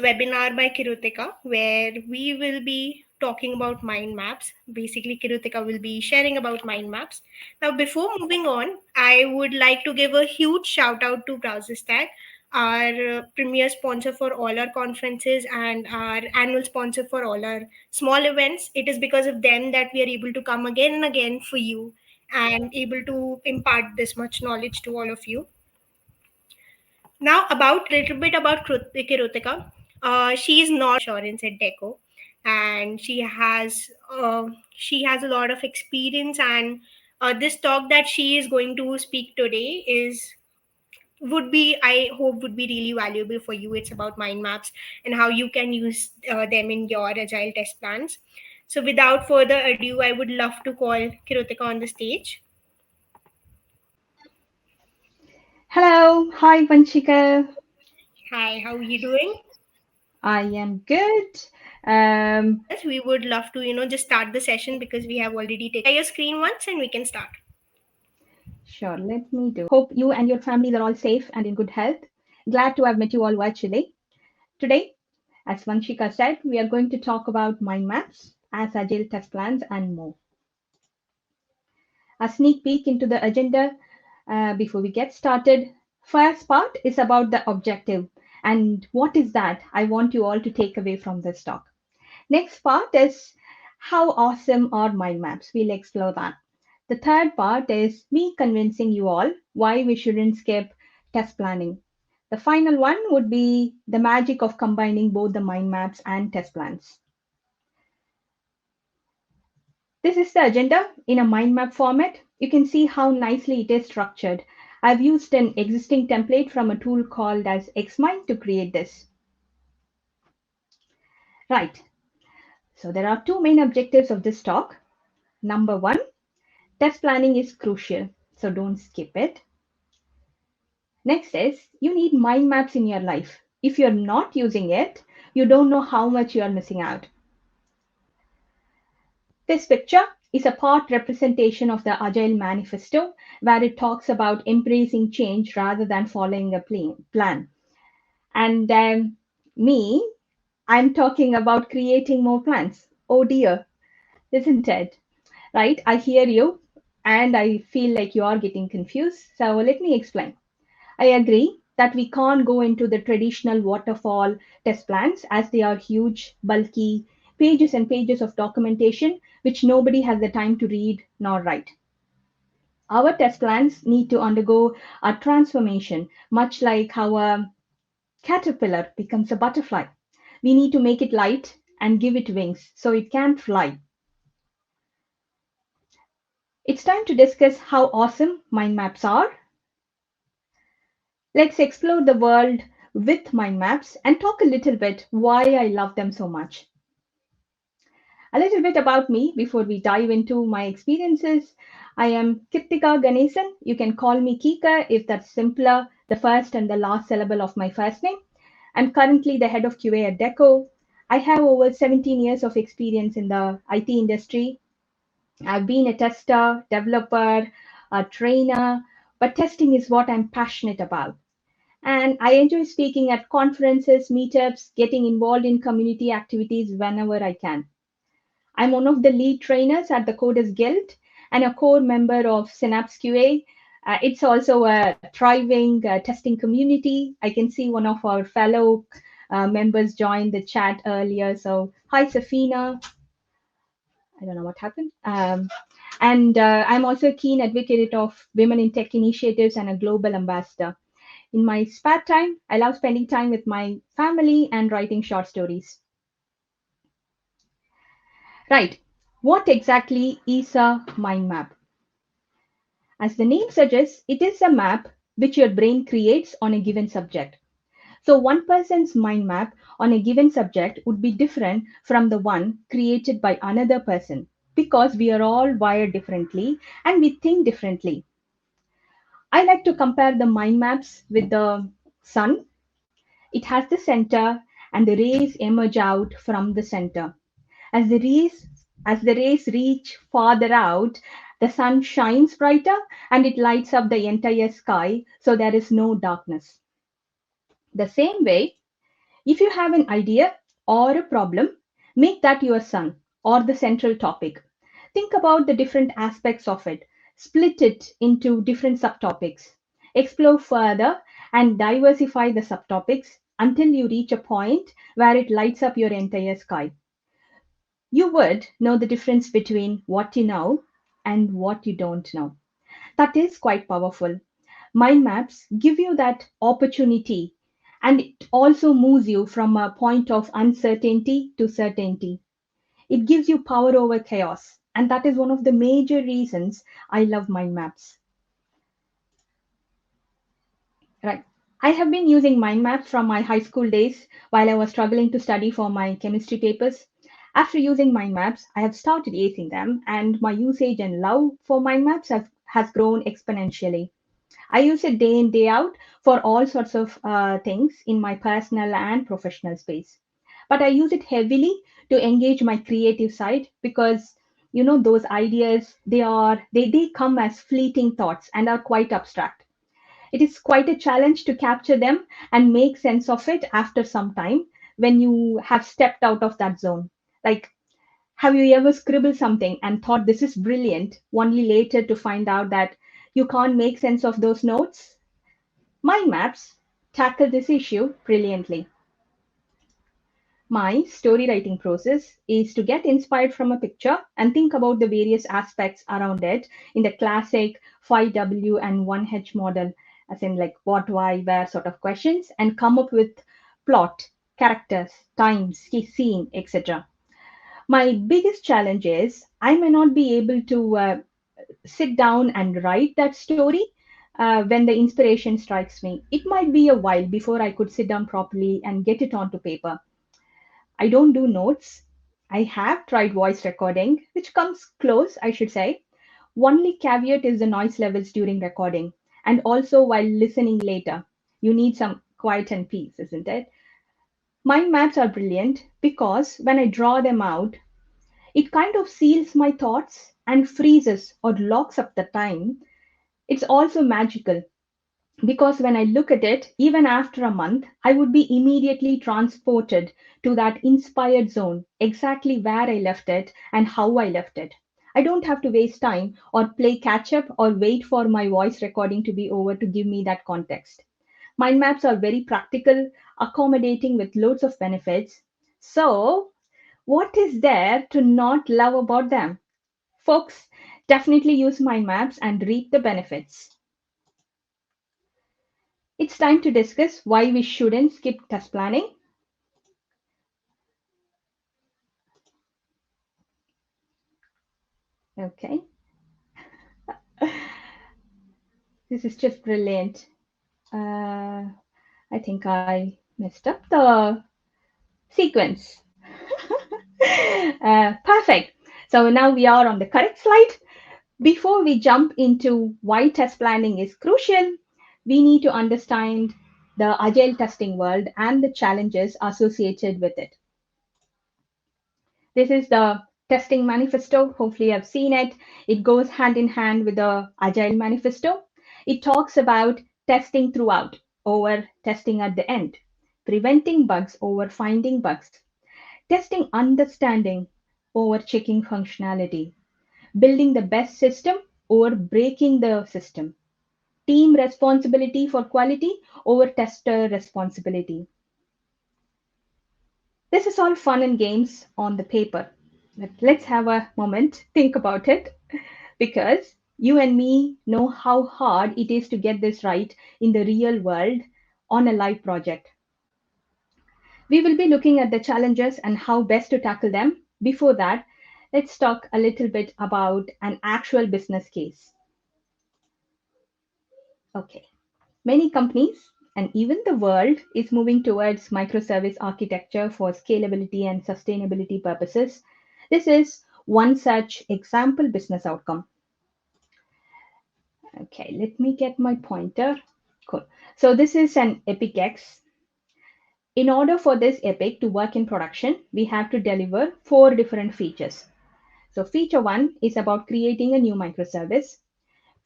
webinar by Kiruthika, where we will be talking about mind maps. Basically, Kiruthika will be sharing about mind maps. Now, before moving on, I would like to give a huge shout out to BrowserStack, our premier sponsor for all our conferences and our annual sponsor for all our small events. It is because of them that we are able to come again and again for you and able to impart this much knowledge to all of you. Now, about little bit about Kirutika. She is not insurance at Deco, and she has a lot of experience. And this talk that she is going to speak today is would be I hope would be really valuable for you. It's about mind maps and how you can use them in your agile test plans. So, without further ado, I would love to call Kirutika on the stage. Hello, hi Vanchika. Hi, how are you doing? I am good. Um, Yes, we would love to, just start the session because we have already taken your screen once and we can start. sure, let me do. Hope you and your families are all safe and in good health. Glad to have met you all virtually. Today, as Vanchika said, we are going to talk about mind maps, as agile test plans, and more. A sneak peek into the agenda before we get started. First part is about the objective and what is that I want you all to take away from this talk. Next part is how awesome are mind maps. We'll explore that. The third part is me convincing you all why we shouldn't skip test planning. The final one would be the magic of combining both the mind maps and test plans. This is the agenda in a mind map format. You can see how nicely it is structured. I've used an existing template from a tool called as Xmind to create this. Right, so there are two main objectives of this talk. Number one, test planning is crucial, so don't skip it. Next is you need mind maps in your life. If you're not using it, you don't know how much you are missing out. This picture is a part representation of the Agile Manifesto, where it talks about embracing change rather than following a plan. And me, I'm talking about creating more plans. Oh dear, isn't it? Right? I hear you and I feel like you are getting confused. So let me explain. I agree that we can't go into the traditional waterfall test plans as they are huge, bulky, pages and pages of documentation which nobody has the time to read nor write. Our test plans need to undergo a transformation, much like how a caterpillar becomes a butterfly. We need to make it light and give it wings so it can fly. It's time to discuss how awesome mind maps are. Let's explore the world with mind maps and talk a little bit why I love them so much. A little bit about me before we dive into my experiences. I am Kiruthika Ganesan. You can call me Kika if that's simpler, the first and the last syllable of my first name. I'm currently the head of QA at Deco. I have over 17 years of experience in the IT industry. I've been a tester, developer, a trainer, but testing is what I'm passionate about. And I enjoy speaking at conferences, meetups, getting involved in community activities whenever I can. I'm one of the lead trainers at the Coders Guild and a core member of Synapse QA. It's also a thriving testing community. I can see one of our fellow members joined the chat earlier. So, hi, Safina. I don't know what happened. And I'm also a keen advocate of women in tech initiatives and a global ambassador. In my spare time, I love spending time with my family and writing short stories. Right. What exactly is a mind map? As the name suggests, it is a map which your brain creates on a given subject. So, one person's mind map on a given subject would be different from the one created by another person because we are all wired differently and we think differently. I like to compare the mind maps with the sun. It has the center and the rays emerge out from the center. As the rays reach farther out, the sun shines brighter and it lights up the entire sky so there is no darkness. The same way, If you have an idea or a problem, make that your sun or the central topic. Think about the different aspects of it, split it into different subtopics, explore further, and diversify the subtopics until you reach a point where it lights up your entire sky. You would know the difference between what you know and what you don't know. That is quite powerful. Mind maps give you that opportunity, and it also moves you from a point of uncertainty to certainty. It gives you power over chaos, and that is one of the major reasons I love mind maps. Right. I have been using mind maps from my high school days while I was struggling to study for my chemistry papers. After using mind maps, I have started acing them, and my usage and love for mind maps has grown exponentially. I use it day in, day out for all sorts of things in my personal and professional space. But I use it heavily to engage my creative side because those ideas they come as fleeting thoughts and are quite abstract. It is quite a challenge to capture them and make sense of it after some time when you have stepped out of that zone. Like, have you ever scribbled something and thought this is brilliant, only later to find out that you can't make sense of those notes? Mind maps tackle this issue brilliantly. My story writing process is to get inspired from a picture and think about the various aspects around it in the classic 5W and 1H model, as in like what, why, where sort of questions, and come up with plot, characters, time, scene, etc. My biggest challenge is I may not be able to sit down and write that story when the inspiration strikes me. It might be a while before I could sit down properly and get it onto paper. I don't do notes. I have tried voice recording, which comes close, I should say. Only caveat is the noise levels during recording and also while listening later. You need some quiet and peace, isn't it? Mind maps are brilliant because when I draw them out, it kind of seals my thoughts and freezes or locks up the time. It's also magical because when I look at it, even after a month, I would be immediately transported to that inspired zone, exactly where I left it and how I left it. I don't have to waste time or play catch up or wait for my voice recording to be over to give me that context. Mind maps are very practical, accommodating with loads of benefits. So, what is there to not love about them? Folks, definitely use mind maps and reap the benefits. It's time to discuss why we shouldn't skip task planning. Okay, this is just brilliant. Uh, I think I messed up the sequence. Perfect. So now we are on the correct slide. Before we jump into why test planning is crucial, we need to understand the agile testing world and the challenges associated with it. This is the testing manifesto. Hopefully, I've seen it. It goes hand in hand with the Agile manifesto. It talks about testing throughout over testing at the end, preventing bugs over finding bugs, testing understanding over checking functionality, building the best system over breaking the system, team responsibility for quality over tester responsibility. This is all fun and games on the paper. But let's have a moment, think about it, because you and me know how hard it is to get this right in the real world on a live project. We will be looking at the challenges and how best to tackle them. Before that, let's talk a little bit about an actual business case. Okay. Many companies and even the world is moving towards microservice architecture for scalability and sustainability purposes. This is one such example business outcome. Okay, let me get my pointer. Cool. So this is an Epic X. In order for this Epic to work in production, we have to deliver four different features. So feature one is about creating a new microservice.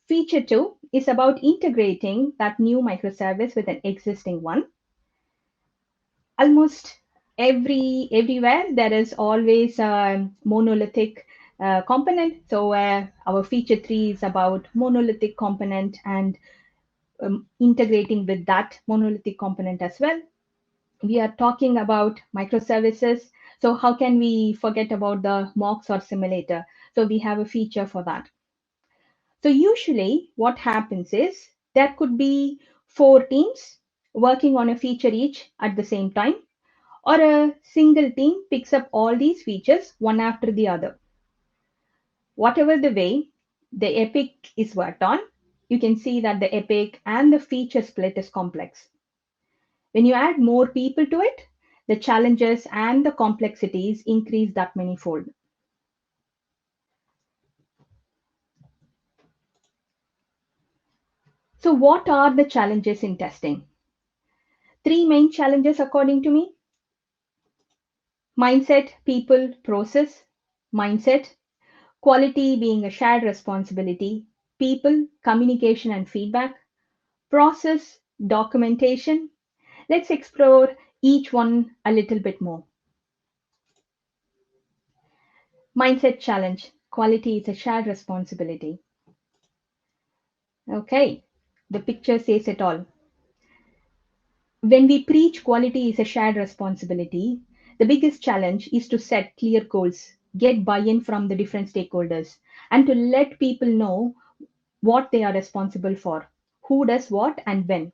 Feature two is about integrating that new microservice with an existing one. Almost everywhere there is always a monolithic component. So our feature 3 is about monolithic component and integrating with that monolithic component as well. We are talking about microservices. So how can we forget about the mocks or simulator? So we have a feature for that. So usually what happens is there could be four teams working on a feature each at the same time, or a single team picks up all these features one after the other. Whatever the way the epic is worked on, you can see that the epic and the feature split is complex. When you add more people to it, the challenges and the complexities increase that manyfold. So, what are the challenges in testing? Three main challenges, according to me: mindset, people, process. Mindset, quality being a shared responsibility, people, communication and feedback, process, documentation. Let's explore each one a little bit more. Mindset challenge, quality is a shared responsibility. Okay, the picture says it all. When we preach quality is a shared responsibility, the biggest challenge is to set clear goals, get buy in from the different stakeholders, and to let people know what they are responsible for, who does what, and when.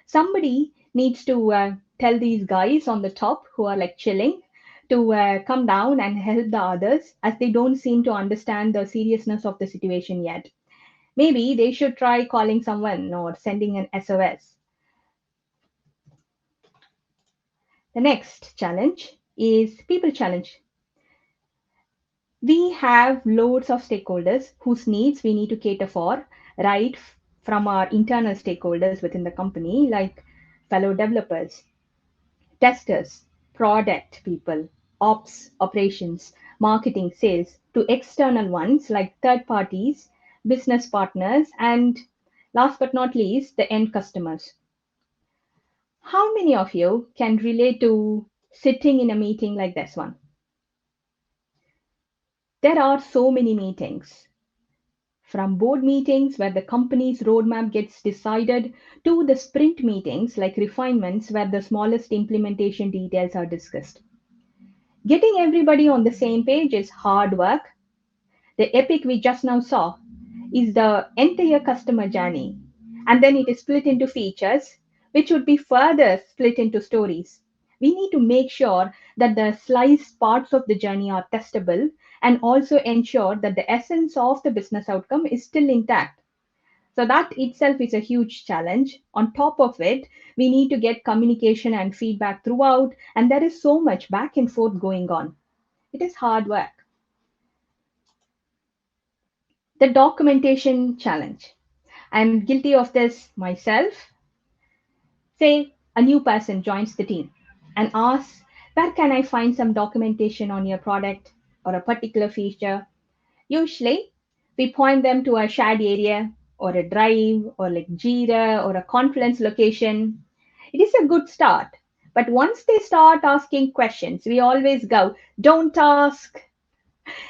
Somebody needs to tell these guys on the top who are like chilling to come down and help the others, as they don't seem to understand the seriousness of the situation yet. Maybe they should try calling someone or sending an SOS. The next challenge is people challenge. We have loads of stakeholders whose needs we need to cater for, right from our internal stakeholders within the company, like fellow developers, testers, product people, ops, operations, marketing, sales, to external ones like third parties, business partners, and last but not least, the end customers. How many of you can relate to sitting in a meeting like this one? There are so many meetings, from board meetings where the company's roadmap gets decided to the sprint meetings like refinements where the smallest implementation details are discussed. Getting everybody on the same page is hard work. The epic we just now saw is the entire customer journey, and then it is split into features, which would be further split into stories. We need to make sure that the sliced parts of the journey are testable and also ensure that the essence of the business outcome is still intact. So, that itself is a huge challenge. On top of it, we need to get communication and feedback throughout, and there is so much back and forth going on. It is hard work. The documentation challenge. I'm guilty of this myself. Say a new person joins the team and asks, where can I find some documentation on your product or a particular feature? Usually, we point them to a shared area or a drive or like Jira or a Confluence location. It is a good start. But once they start asking questions, we always go, don't ask.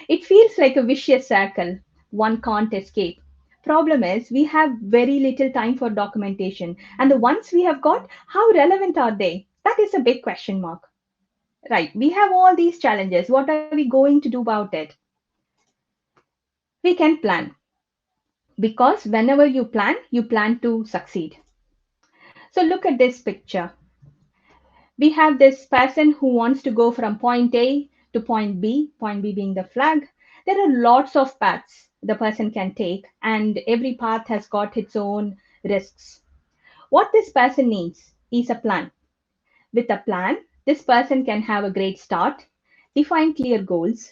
It feels like a vicious circle. One can't escape. Problem is, we have very little time for documentation, and the ones we have got, how relevant are they? That is a big question mark. Right, we have all these challenges. What are we going to do about it? We can plan, because whenever you plan to succeed. So look at this picture. We have this person who wants to go from point A to point B being the flag. There are lots of paths the person can take, and every path has got its own risks. What this person needs is a plan. With a plan, this person can have a great start, define clear goals,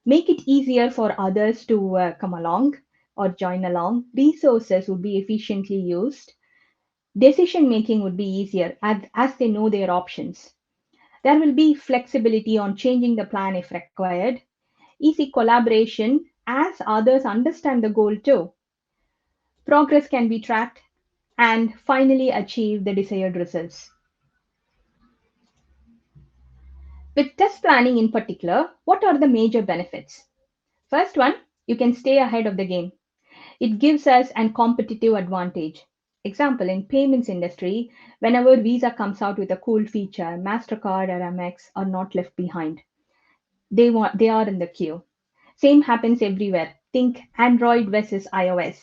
make it easier for others to come along or join along. Resources would be efficiently used. Decision making would be easier as they know their options. There will be flexibility on changing the plan if required, easy collaboration as others understand the goal too. Progress can be tracked and finally achieve the desired results. With test planning in particular, what are the major benefits? First one, you can stay ahead of the game. It gives us an competitive advantage. Example, in payments industry, whenever Visa comes out with a cool feature, MasterCard or Amex are not left behind. They are in the queue. Same happens everywhere. Think Android versus iOS.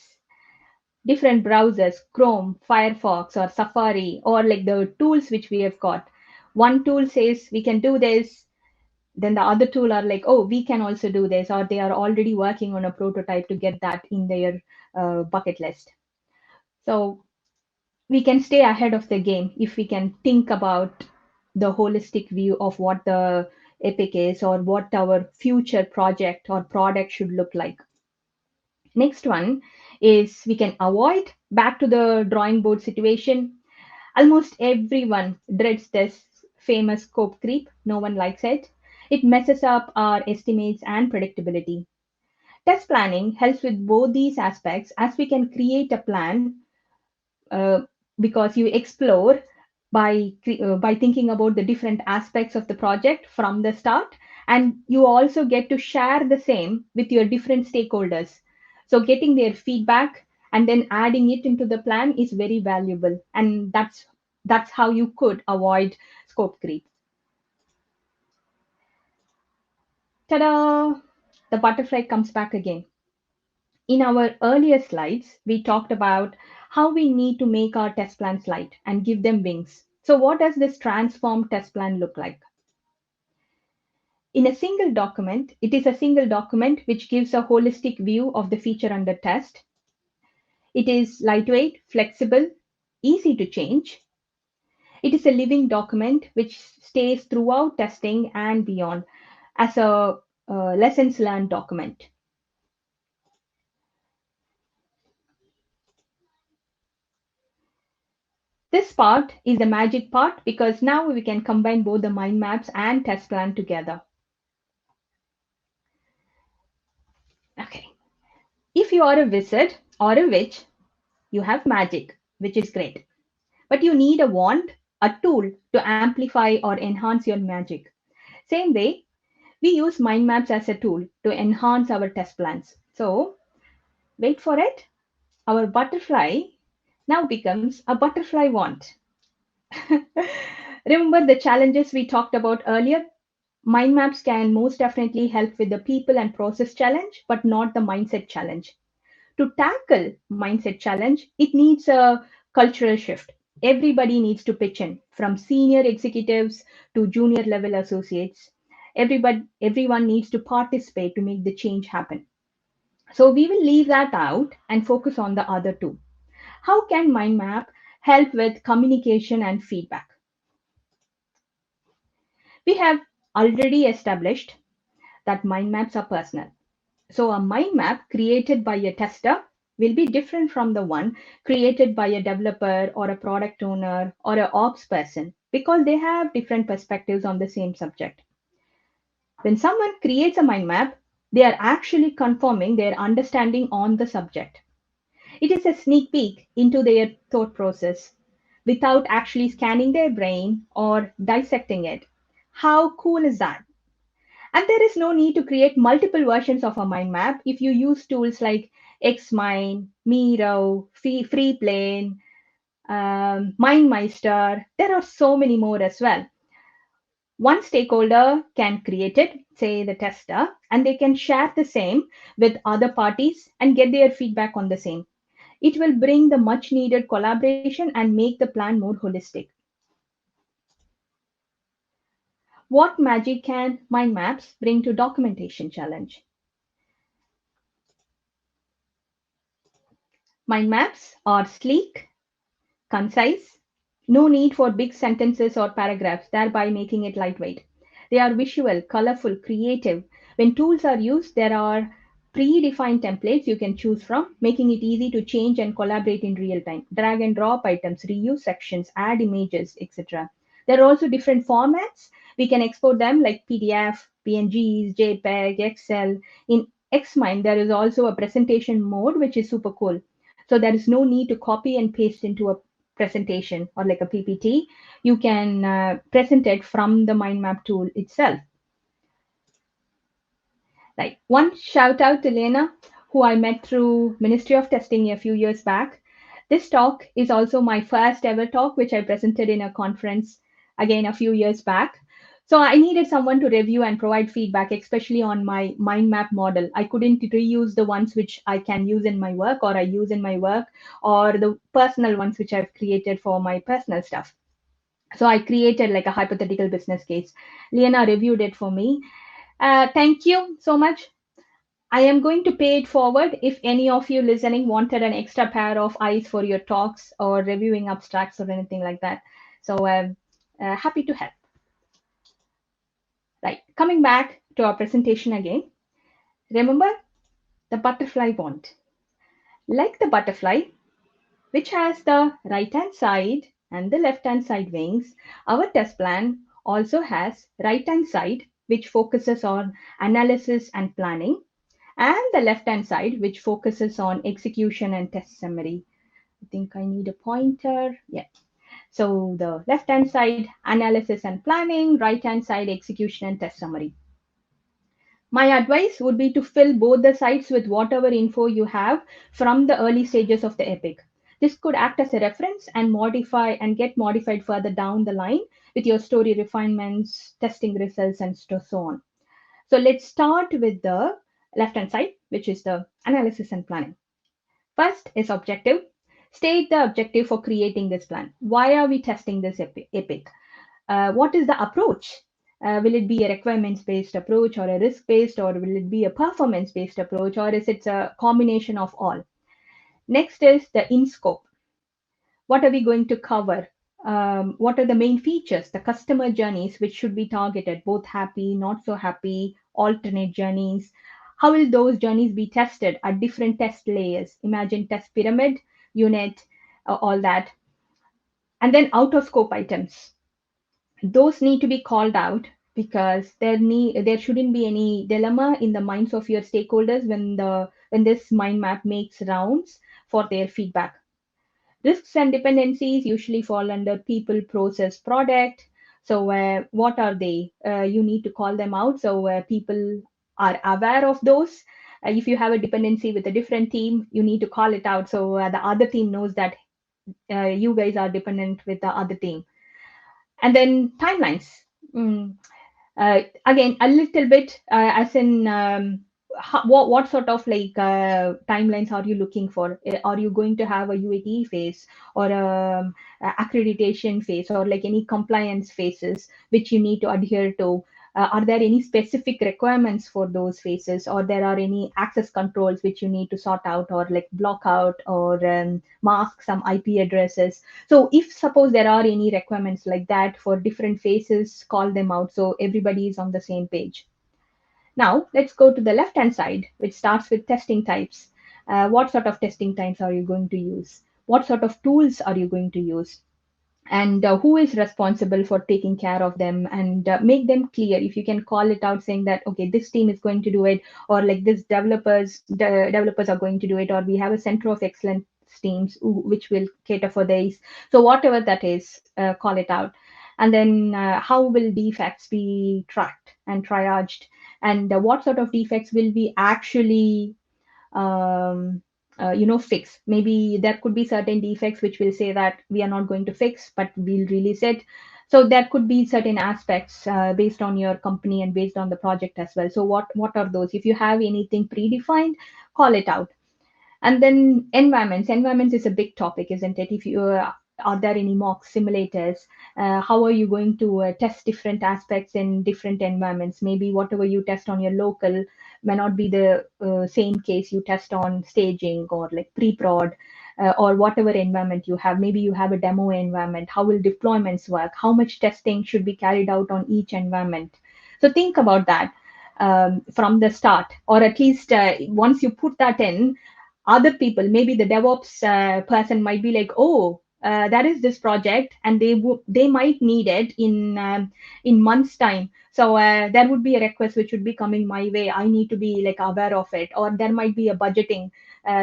Different browsers, Chrome, Firefox, or Safari, or like the tools which we have got. One tool says we can do this, then the other tool are like, oh, we can also do this, or they are already working on a prototype to get that in their bucket list. So we can stay ahead of the game if we can think about the holistic view of what the epic is or what our future project or product should look like. Next one is we can avoid back to the drawing board situation. Almost everyone dreads this famous scope creep. No one likes it. It messes up our estimates and predictability. Test planning helps with both these aspects as we can create a plan uh, because you explore by thinking about the different aspects of the project from the start, and you also get to share the same with your different stakeholders, so getting their feedback and then adding it into the plan is very valuable, and that's how you could avoid scope creep. Ta-da! The butterfly comes back again. In our earlier slides, we talked about how we need to make our test plans light and give them wings. So, what does this transformed test plan look like? In a single document, it is a single document which gives a holistic view of the feature under test. It is lightweight, flexible, easy to change. It is a living document which stays throughout testing and beyond as a lessons learned document. This part is the magic part because now we can combine both the mind maps and test plan together. Okay. If you are a wizard or a witch, you have magic, which is great. But you need a wand, a tool to amplify or enhance your magic. Same way, we use mind maps as a tool to enhance our test plans. So, wait for it. Our butterfly now becomes a butterfly wand. Remember the challenges we talked about earlier? Mind maps can most definitely help with the people and process challenge, but not the mindset challenge. To tackle mindset challenge, it needs a cultural shift. Everybody needs to pitch in, from senior executives to junior level associates. Everyone needs to participate to make the change happen. So we will leave that out and focus on the other two. How can mind map help with communication and feedback? We have already established that mind maps are personal. So a mind map created by a tester will be different from the one created by a developer or a product owner or a ops person because they have different perspectives on the same subject. When someone creates a mind map, they are actually confirming their understanding on the subject. It is a sneak peek into their thought process without actually scanning their brain or dissecting it. How cool is that? And there is no need to create multiple versions of a mind map if you use tools like Xmind, Miro, Freeplane, MindMeister. There are so many more as well. One stakeholder can create it, say the tester, and they can share the same with other parties and get their feedback on the same. It will bring the much needed collaboration and make the plan more holistic. What magic can mind maps bring to documentation challenge? Mind maps are sleek, concise, no need for big sentences or paragraphs, thereby making it lightweight. They are visual, colorful, creative. When tools are used, there are predefined templates you can choose from, making it easy to change and collaborate in real time. Drag and drop items, reuse sections, add images, etc. There are also different formats. We can export them like PDF, PNGs, JPEG, Excel. In Xmind, there is also a presentation mode, which is super cool. So there is no need to copy and paste into a presentation or like a PPT, you can present it from the mind map tool itself. Right. One shout out to Lena, who I met through Ministry of Testing a few years back. This talk is also my first ever talk, which I presented in a conference again a few years back. So I needed someone to review and provide feedback, especially on my mind map model. I couldn't reuse the ones which I can use in my work or I use in my work, or the personal ones which I've created for my personal stuff. So I created like a hypothetical business case. Lena reviewed it for me. Thank you so much. I am going to pay it forward if any of you listening wanted an extra pair of eyes for your talks or reviewing abstracts or anything like that. So happy to help. Right, coming back to our presentation again. Remember the butterfly wand. Like the butterfly, which has the right hand side and the left hand side wings, our test plan also has right hand side, which focuses on analysis and planning, and the left hand side, which focuses on execution and test summary. I think I need a pointer. Yeah. So the left hand side, analysis and planning, right hand side, execution and test summary. My advice would be to fill both the sides with whatever info you have from the early stages of the epic. This could act as a reference and modify and get modified further down the line with your story refinements, testing results, and so on. So let's start with the left hand side, which is the analysis and planning. First is objective. State the objective for creating this plan. Why are we testing this epic? What is the approach? Will it be a requirements based approach or a risk based, or will it be a performance based approach, or is it a combination of all? Next is the in scope. What are we going to cover? What are the main features, the customer journeys which should be targeted, both happy, not so happy, alternate journeys? How will those journeys be tested at different test layers? Imagine test pyramid, unit, all that. And then out of scope items. Those need to be called out because there shouldn't be any dilemma in the minds of your stakeholders when this mind map makes rounds for their feedback. Risks and dependencies usually fall under people, process, product. So what are they? You need to call them out so people are aware of those. If you have a dependency with a different team, you need to call it out so the other team knows that you guys are dependent with the other team. And then timelines. Mm. Again, a little bit as in what sort of like timelines are you looking for? Are you going to have a UAT phase or a accreditation phase or like any compliance phases which you need to adhere to? Are there any specific requirements for those phases, or there are any access controls which you need to sort out or like block out or mask some IP addresses? So if suppose there are any requirements like that for different phases, call them out so everybody is on the same page. Now let's go to the left hand side, which starts with testing types. What sort of testing types are you going to use? What sort of tools are you going to use? And who is responsible for taking care of them, and make them clear. If you can call it out saying that, okay, this team is going to do it, or like this developers are going to do it, or we have a center of excellence teams which will cater for these. So whatever that is, call it out. And then how will defects be tracked and triaged, and what sort of defects will we actually um, fix? Maybe there could be certain defects which will say that we are not going to fix, but we'll release it. So there could be certain aspects based on your company and based on the project as well. So what are those? If you have anything predefined, call it out. And then environments is a big topic, isn't it? If you are there any mock simulators? How are you going to test different aspects in different environments? Maybe whatever you test on your local may not be the same case you test on staging or like pre-prod, or whatever environment you have. Maybe you have a demo environment. How will deployments work? How much testing should be carried out on each environment? So think about that from the start, or at least once you put that in, other people, maybe the DevOps person might be like, oh, there is this project and they might need it in months time. So there would be a request which would be coming my way. I need to be like aware of it, or there might be a budgeting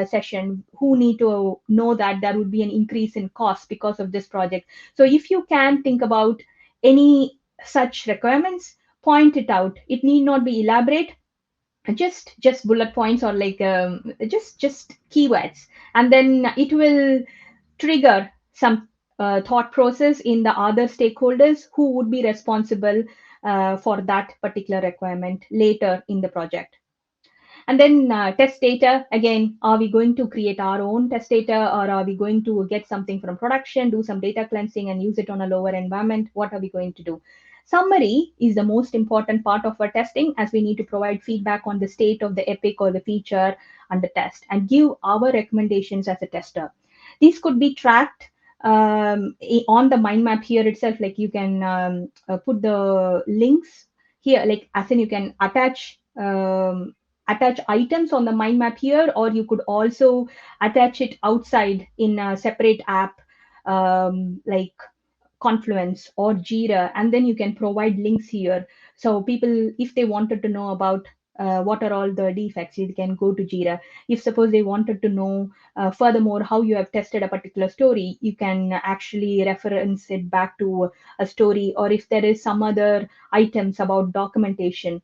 session who need to know that there would be an increase in cost because of this project. So if you can think about any such requirements, point it out. It need not be elaborate, just bullet points, or like just keywords, and then it will trigger some thought process in the other stakeholders who would be responsible for that particular requirement later in the project. And then test data, again, are we going to create our own test data, or are we going to get something from production, do some data cleansing and use it on a lower environment? What are we going to do? Summary is the most important part of our testing, as we need to provide feedback on the state of the epic or the feature under test and give our recommendations as a tester. These could be tracked on the mind map here itself. Like you can put the links here, like as in you can attach items on the mind map here, or you could also attach it outside in a separate app, like Confluence or Jira, and then you can provide links here. So people, if they wanted to know about what are all the defects, they can go to Jira. If suppose they wanted to know furthermore how you have tested a particular story, you can actually reference it back to a story. Or if there is some other items about documentation,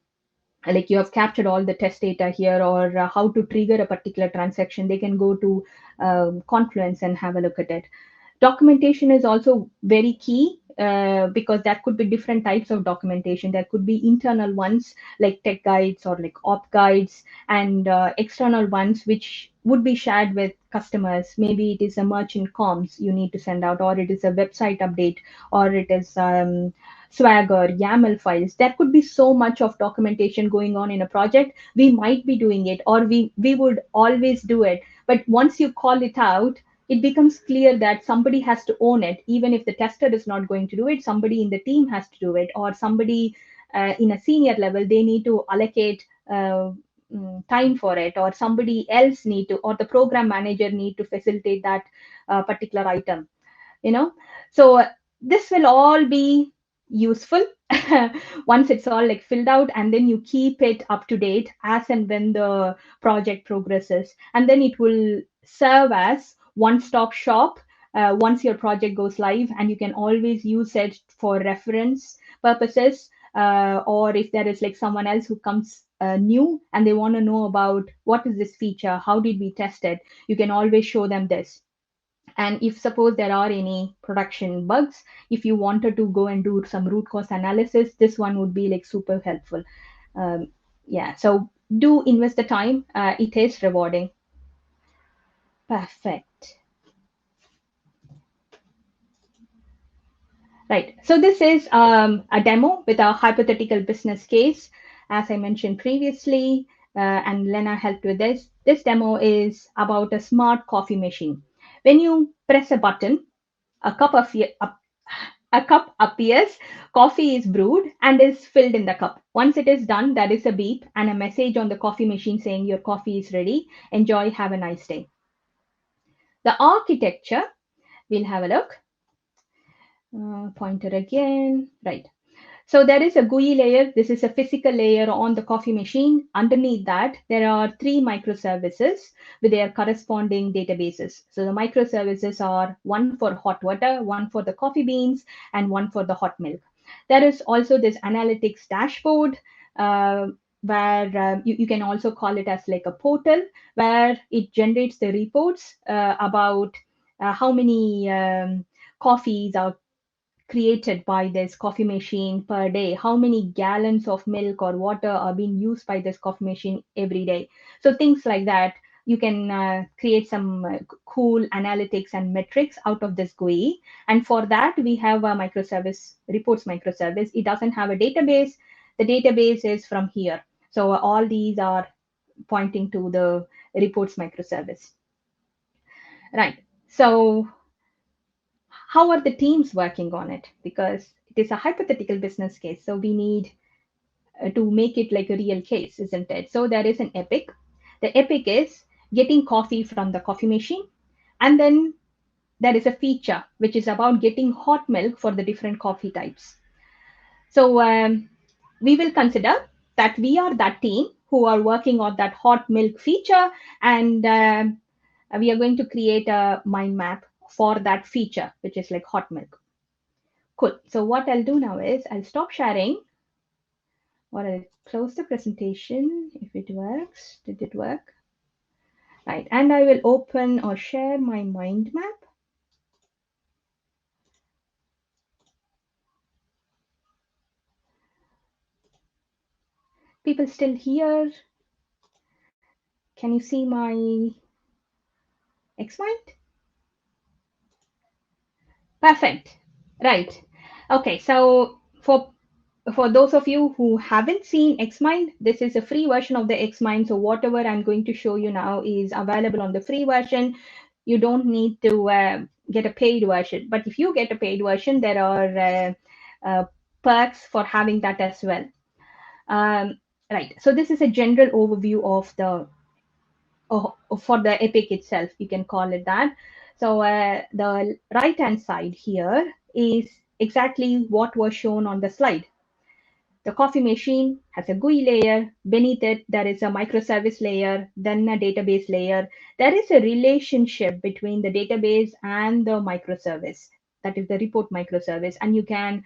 like you have captured all the test data here, or how to trigger a particular transaction, they can go to Confluence and have a look at it. Documentation is also very key, because there could be different types of documentation. There could be internal ones like tech guides or like op guides, and external ones which would be shared with customers. Maybe it is a merchant comms you need to send out, or it is a website update, or it is Swagger, YAML files. There could be so much of documentation going on in a project. We might be doing it, or we would always do it. But once you call it out, it becomes clear that somebody has to own it. Even if the tester is not going to do it, somebody in the team has to do it, or somebody in a senior level, they need to allocate time for it, or somebody else need to, or the program manager need to facilitate that particular item, you know. So this will all be useful once it's all like filled out, and then you keep it up to date as and when the project progresses, and then it will serve as one stop shop once your project goes live, and you can always use it for reference purposes, or if there is like someone else who comes new and they want to know about what is this feature, how did we test it, you can always show them this. And if suppose there are any production bugs, if you wanted to go and do some root cause analysis, this one would be like super helpful. um, yeah, so do invest the time, it is rewarding. Perfect. Right, so this is a demo with a hypothetical business case, as I mentioned previously, and Lena helped with this. This demo is about a smart coffee machine. When you press a button, a cup of a cup appears, coffee is brewed and is filled in the cup. Once it is done, there is a beep and a message on the coffee machine saying your coffee is ready. Enjoy, have a nice day. The architecture, we'll have a look. Pointer again, right. So there is a GUI layer. This is a physical layer on the coffee machine. Underneath that, there are three microservices with their corresponding databases. So the microservices are one for hot water, one for the coffee beans, and one for the hot milk. There is also this analytics dashboard, where you can also call it as like a portal, where it generates the reports about how many coffees are created by this coffee machine per day, how many gallons of milk or water are being used by this coffee machine every day. So things like that. You can create some cool analytics and metrics out of this GUI. And for that, we have a microservice, reports microservice. It doesn't have a database. The database is from here. So all these are pointing to the reports microservice. Right. So how are the teams working on it? Because it is a hypothetical business case, so we need to make it like a real case, isn't it? So there is an epic. The epic is getting coffee from the coffee machine, and then there is a feature which is about getting hot milk for the different coffee types. So we will consider that we are that team who are working on that hot milk feature, and we are going to create a mind map for that feature, which is like hot milk. Cool. So what I'll do now is I'll stop sharing, or I'll close the presentation if it works. Did it work? Right. And I will open or share my mind map. People still here? Can you see my Xmind? Perfect. Right. Okay. So for those of you who haven't seen Xmind, this is a free version of the Xmind. So whatever I'm going to show you now is available on the free version. You don't need to get a paid version. But if you get a paid version, there are perks for having that as well. Right. So this is a general overview of the for the epic itself. You can call it that. So the right hand side here is exactly what was shown on the slide. The coffee machine has a GUI layer. Beneath it, there is a microservice layer, then a database layer. There is a relationship between the database and the microservice, that is the report microservice. And you can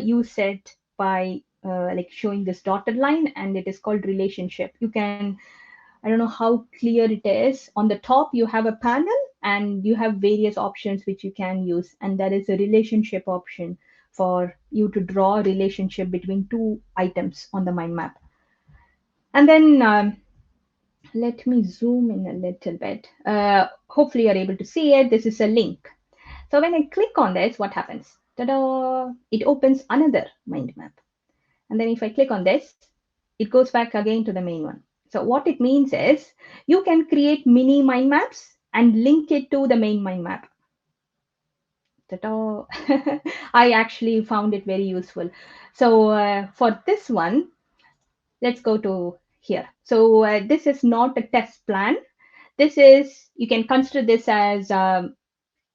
use it by like showing this dotted line, and it is called relationship. You can, I don't know how clear it is. On the top, you have a panel and you have various options which you can use. And there is a relationship option for you to draw a relationship between two items on the mind map. And then let me zoom in a little bit. Hopefully you're able to see it. This is a link. So when I click on this, what happens? Ta-da! It opens another mind map. And then if I click on this, it goes back again to the main one. So what it means is you can create mini mind maps and link it to the main mind map. Ta-da! I actually found it very useful. So for this one, let's go to here. So this is not a test plan. This is, you can consider this as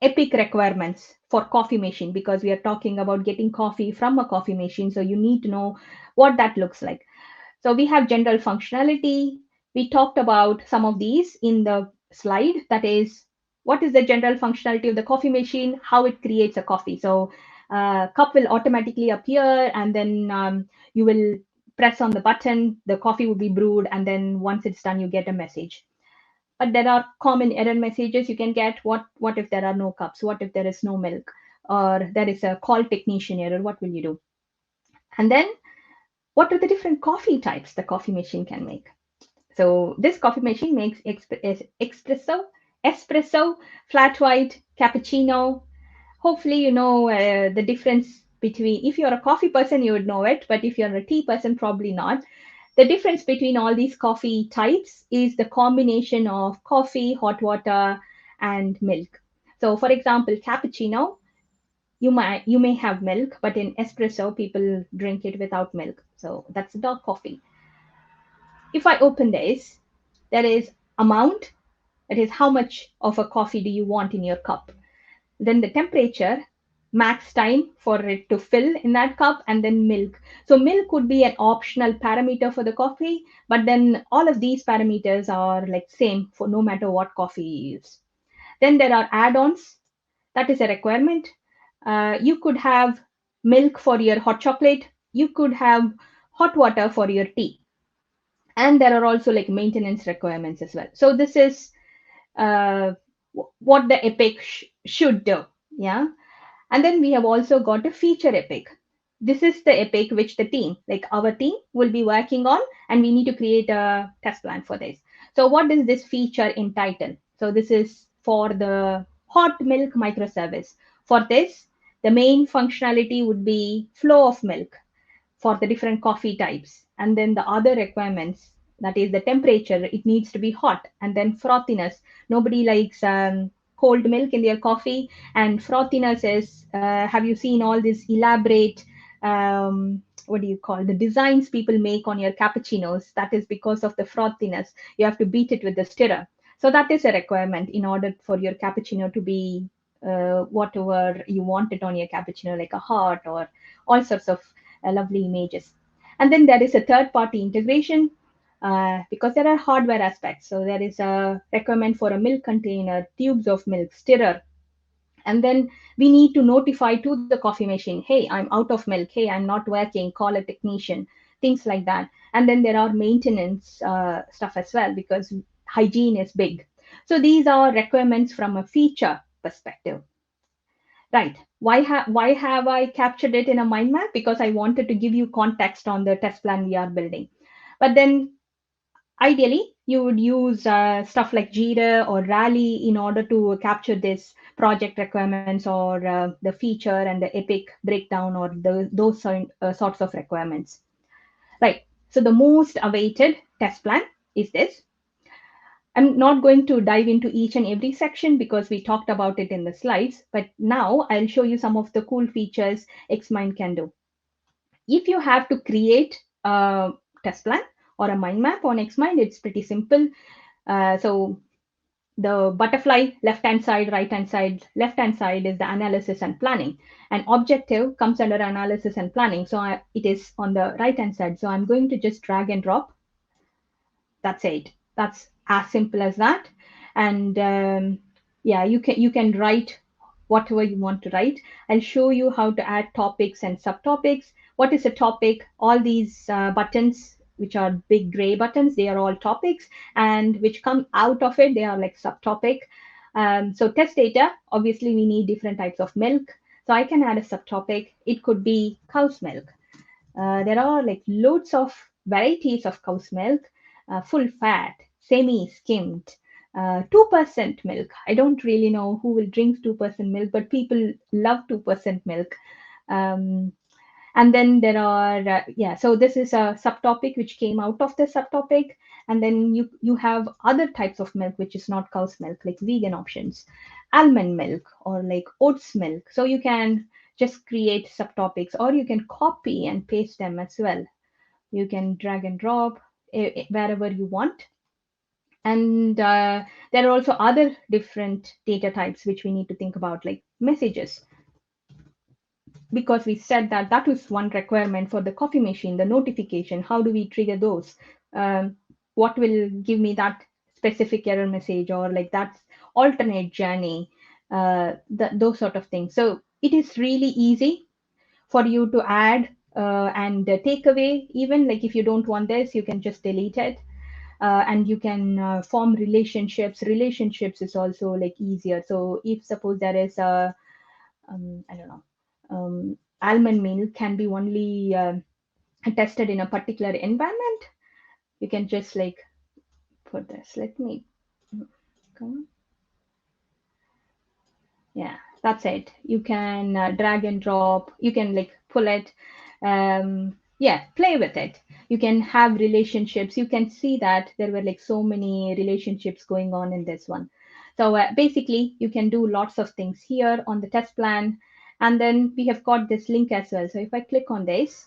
epic requirements for coffee machine, because we are talking about getting coffee from a coffee machine. So you need to know what that looks like. So we have general functionality. We talked about some of these in the slide. That is, what is the general functionality of the coffee machine, how it creates a coffee. So cup will automatically appear, and then you will press on the button, the coffee will be brewed, and then once it's done, you get a message. But there are common error messages you can get. What if there are no cups? What if there is no milk? Or there is a call technician error? What will you do? And then what are the different coffee types the coffee machine can make? So this coffee machine makes espresso, flat white, cappuccino. Hopefully, you know the difference between, if you're a coffee person, you would know it, but if you're a tea person, probably not. The difference between all these coffee types is the combination of coffee, hot water, and milk. So for example, cappuccino, you may have milk, but in espresso, people drink it without milk. So that's dark coffee. If I open this, there is amount, that is how much of a coffee do you want in your cup. Then the temperature, max time for it to fill in that cup, and then milk. So milk would be an optional parameter for the coffee, but then all of these parameters are like same for no matter what coffee you use. Then there are add-ons. That is a requirement. You could have milk for your hot chocolate. You could have hot water for your tea. And there are also like maintenance requirements as well. So this is uh, what the epic should do. Yeah. And then we have also got a feature epic. This is the epic which the team, like our team, will be working on, and we need to create a test plan for this. So what does this feature entitle? So this is for the hot milk microservice. For this, the main functionality would be flow of milk for the different coffee types. And then the other requirements, that is the temperature, it needs to be hot. And then frothiness. Nobody likes cold milk in their coffee. And frothiness is, have you seen all these elaborate, what do you call, the designs people make on your cappuccinos? That is because of the frothiness. You have to beat it with the stirrer. So that is a requirement in order for your cappuccino to be whatever you wanted on your cappuccino, like a heart or all sorts of lovely images. And then there is a third party integration because there are hardware aspects. So there is a requirement for a milk container, tubes of milk, stirrer, and then we need to notify to the coffee machine, hey, I'm out of milk, hey, I'm not working, call a technician, things like that. And then there are maintenance stuff as well, because hygiene is big. So these are requirements from a feature perspective. Right. Why have I captured it in a mind map? Because I wanted to give you context on the test plan we are building. But then ideally, you would use stuff like Jira or Rally in order to capture this project requirements, or the feature and the epic breakdown, or those sorts of requirements. Right. So the most awaited test plan is this. I'm not going to dive into each and every section because we talked about it in the slides, but now I'll show you some of the cool features Xmind can do. If you have to create a test plan or a mind map on Xmind, it's pretty simple. So the butterfly left hand side, right hand side, left hand side is the analysis and planning. And objective comes under analysis and planning. So it is on the right hand side. So I'm going to just drag and drop. That's it. That's as simple as that. And yeah, you can write whatever you want to write. I'll show you how to add topics and subtopics. What is a topic? All these buttons, which are big gray buttons, they are all topics, and which come out of it, they are like subtopic. So test data, obviously we need different types of milk. So I can add a subtopic. It could be cow's milk. There are like loads of varieties of cow's milk, full fat, semi skimmed, 2% milk. I don't really know who will drink 2% milk, but people love 2% milk. Um, and then there are yeah, so this is a subtopic which came out of the subtopic. And then you have other types of milk which is not cow's milk, like vegan options, almond milk or like oats milk. So you can just create subtopics, or you can copy and paste them as well. You can drag and drop wherever you want. And there are also other different data types which we need to think about, like messages, because we said that that was one requirement for the coffee machine, the notification. How do we trigger those? What will give me that specific error message, or like that alternate journey, those sort of things. So it is really easy for you to add and take away. Even like if you don't want this, you can just delete it. And you can form relationships is also like easier. So if suppose there is a I don't know, almond milk can be only tested in a particular environment, you can just like put this. Let me come. Yeah, that's it. You can drag and drop. You can like pull it. Yeah, play with it. You can have relationships. You can see that there were like so many relationships going on in this one. So basically, you can do lots of things here on the test plan. And then we have got this link as well. So if I click on this,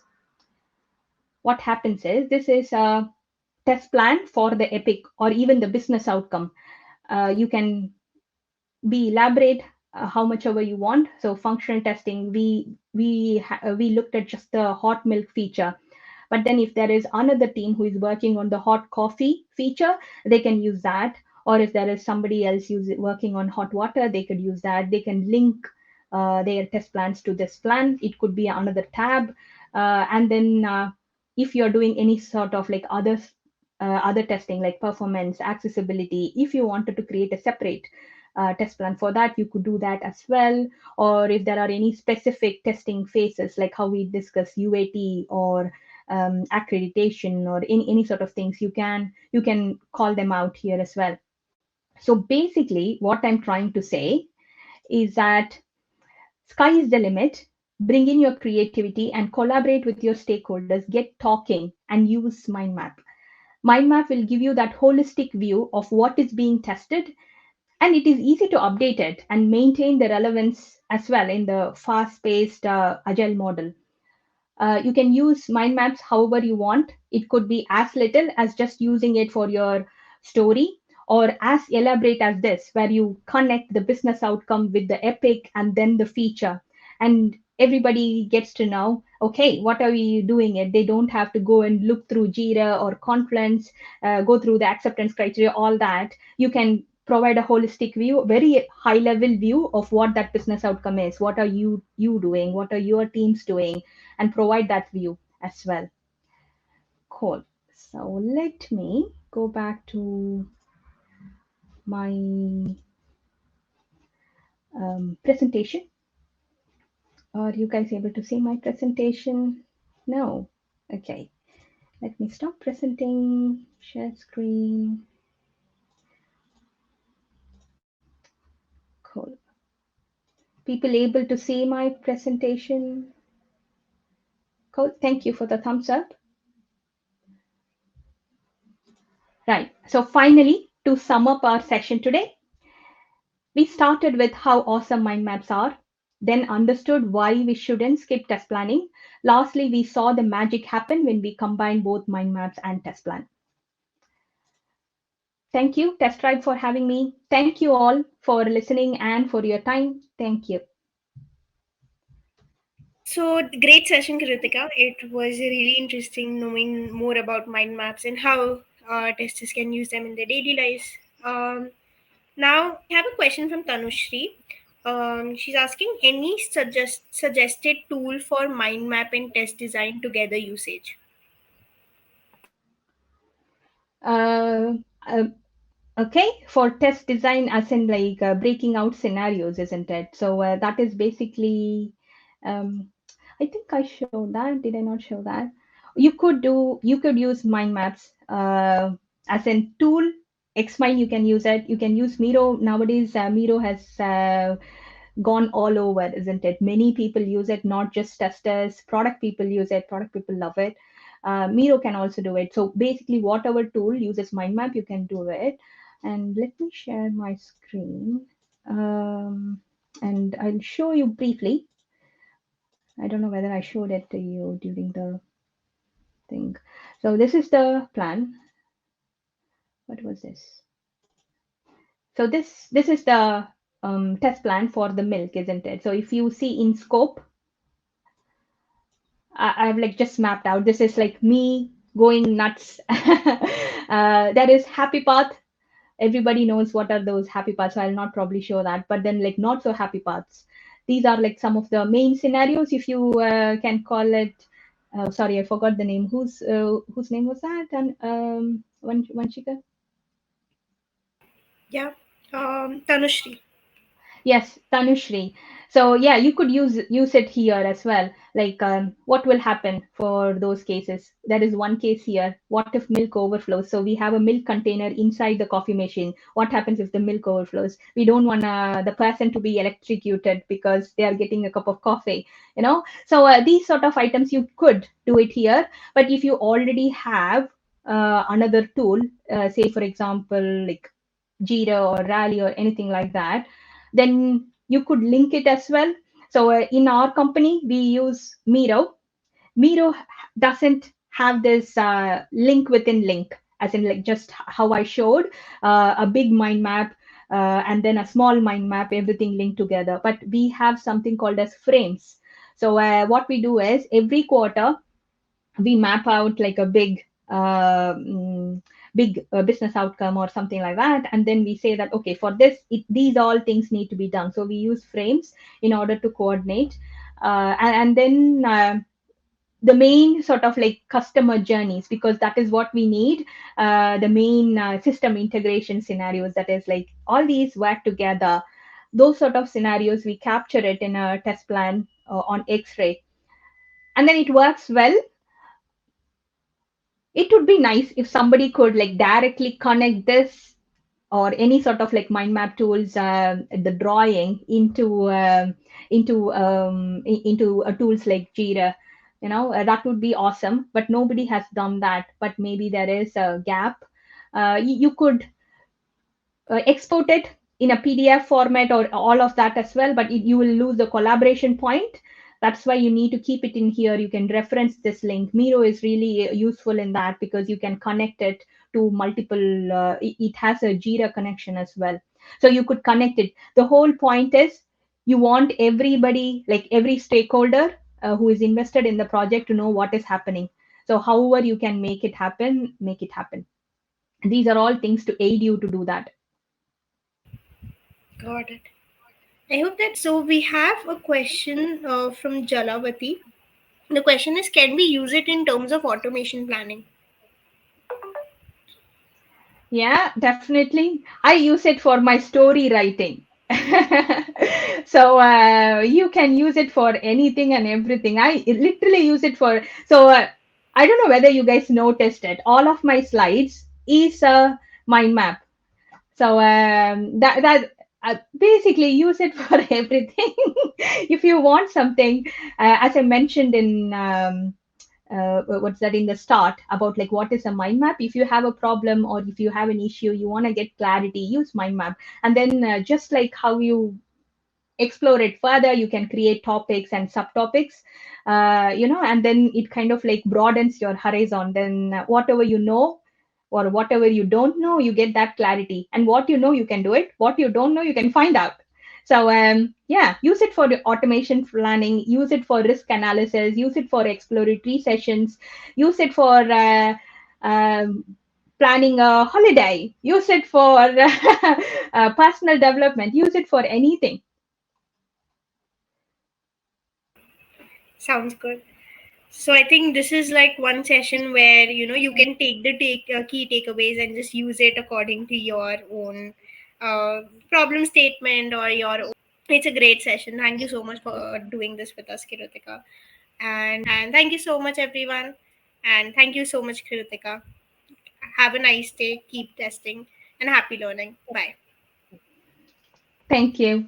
what happens is this is a test plan for the epic or even the business outcome. You can be elaborate how much ever you want. So functional testing, we looked at just the hot milk feature. But then if there is another team who is working on the hot coffee feature, they can use that. Or if there is somebody else working on hot water, they could use that. They can link their test plans to this plan. It could be another tab. And then if you're doing any sort of like other testing like performance, accessibility, if you wanted to create a separate test plan for that, you could do that as well. Or if there are any specific testing phases, like how we discuss UAT or accreditation or any sort of things, you can call them out here as well. So basically what I'm trying to say is that sky is the limit. Bring in your creativity and collaborate with your stakeholders, get talking and use mind map. Mind map will give you that holistic view of what is being tested, and it is easy to update it and maintain the relevance as well in the fast-paced agile model. You can use mind maps however you want. It could be as little as just using it for your story, or as elaborate as this, where you connect the business outcome with the epic and then the feature. And everybody gets to know, okay, what are we doing it? They don't have to go and look through Jira or Confluence, go through the acceptance criteria, all that. You can provide a holistic view, very high level view of what that business outcome is. What are you doing? What are your teams doing? And provide that view as well. Cool. So let me go back to my presentation. Are you guys able to see my presentation? No. Okay. Let me stop presenting, share screen. Cool. People able to see my presentation? Cool. Thank you for the thumbs up. Right. So finally, to sum up our session today, we started with how awesome mind maps are, then understood why we shouldn't skip test planning. Lastly, we saw the magic happen when we combine both mind maps and test plan. Thank you, Test Tribe, for having me. Thank you all for listening and for your time. Thank you. So great session, Kritika. It was really interesting knowing more about mind maps and how testers can use them in their daily lives. Now we have a question from Tanushri. She's asking any suggested tool for mind map and test design together usage. Uh, uh, okay, for test design, as in like breaking out scenarios, isn't it? So that is basically, um, I think I showed that. Did I not show that? You could use mind maps as in tool. Xmine, you can use it. You can use Miro. Nowadays, Miro has gone all over, isn't it? Many people use it, not just testers. Product people use it. Product people love it. Miro can also do it. So basically, whatever tool uses mind map, you can do it. And let me share my screen. And I'll show you briefly. I don't know whether I showed it to you during the thing. So this is the plan. What was this? So this is the test plan for the milk, isn't it? So if you see in scope, I've like just mapped out. This is like me going nuts. There is happy path. Everybody knows what are those happy paths, so I'll not probably show that. But then like not so happy paths. These are like some of the main scenarios, if you can call it. Sorry, I forgot the name. Whose name was that? And Vanshika? Yeah, Tanushri. Yes, Tanushri. So yeah, you could use it here as well. Like what will happen for those cases? There is one case here. What if milk overflows? So we have a milk container inside the coffee machine. What happens if the milk overflows? We don't want the person to be electrocuted because they are getting a cup of coffee. So these sort of items you could do it here. But if you already have another tool, say for example like Jira or Rally or anything like that, then you could link it as well. So in our company, we use Miro. Miro doesn't have this link within link, as in like just how I showed a big mind map and then a small mind map, everything linked together. But we have something called as frames. So what we do is every quarter we map out like a big business outcome or something like that, and then we say that okay, for this these all things need to be done. So we use frames in order to coordinate, and then the main sort of like customer journeys, because that is what we need, the main system integration scenarios, that is like all these work together. Those sort of scenarios we capture it in a test plan on X-ray, and then it works well. It would be nice if somebody could like directly connect this or any sort of like mind map tools, the drawing into tools like Jira. That would be awesome, but nobody has done that. But maybe there is a gap. You could export it in a PDF format or all of that as well, but you will lose the collaboration point. That's why you need to keep it in here. You can reference this link. Miro is really useful in that because you can connect it to multiple, it has a Jira connection as well. So you could connect it. The whole point is you want everybody, like every stakeholder who is invested in the project, to know what is happening. So however you can make it happen, make it happen. These are all things to aid you to do that. Got it. I hope that so. We have a question from Jalavati. The question is, can we use it in terms of automation planning? Yeah, definitely. I use it for my story writing. So you can use it for anything and everything. I literally use it for, so I don't know whether you guys noticed it. All of my slides is a mind map. So that basically use it for everything. If you want something, as I mentioned in what's that in the start about like what is a mind map. If you have a problem or if you have an issue, you want to get clarity, use mind map. And then just like how you explore it further, you can create topics and subtopics, and then it kind of like broadens your horizon. Then whatever you know or whatever you don't know, you get that clarity. And what you know, you can do it. What you don't know, you can find out. So yeah, use it for the automation planning, use it for risk analysis, use it for exploratory sessions, use it for um, planning a holiday, use it for personal development, use it for anything. Sounds good. So I think this is like one session where you can take the key takeaways and just use it according to your own uh, problem statement or your own. It's a great session. Thank you so much for doing this with us, Kirutika, and thank you so much everyone, and thank you so much, Kirutika. Have a nice day. Keep testing and happy learning. Bye. Thank you.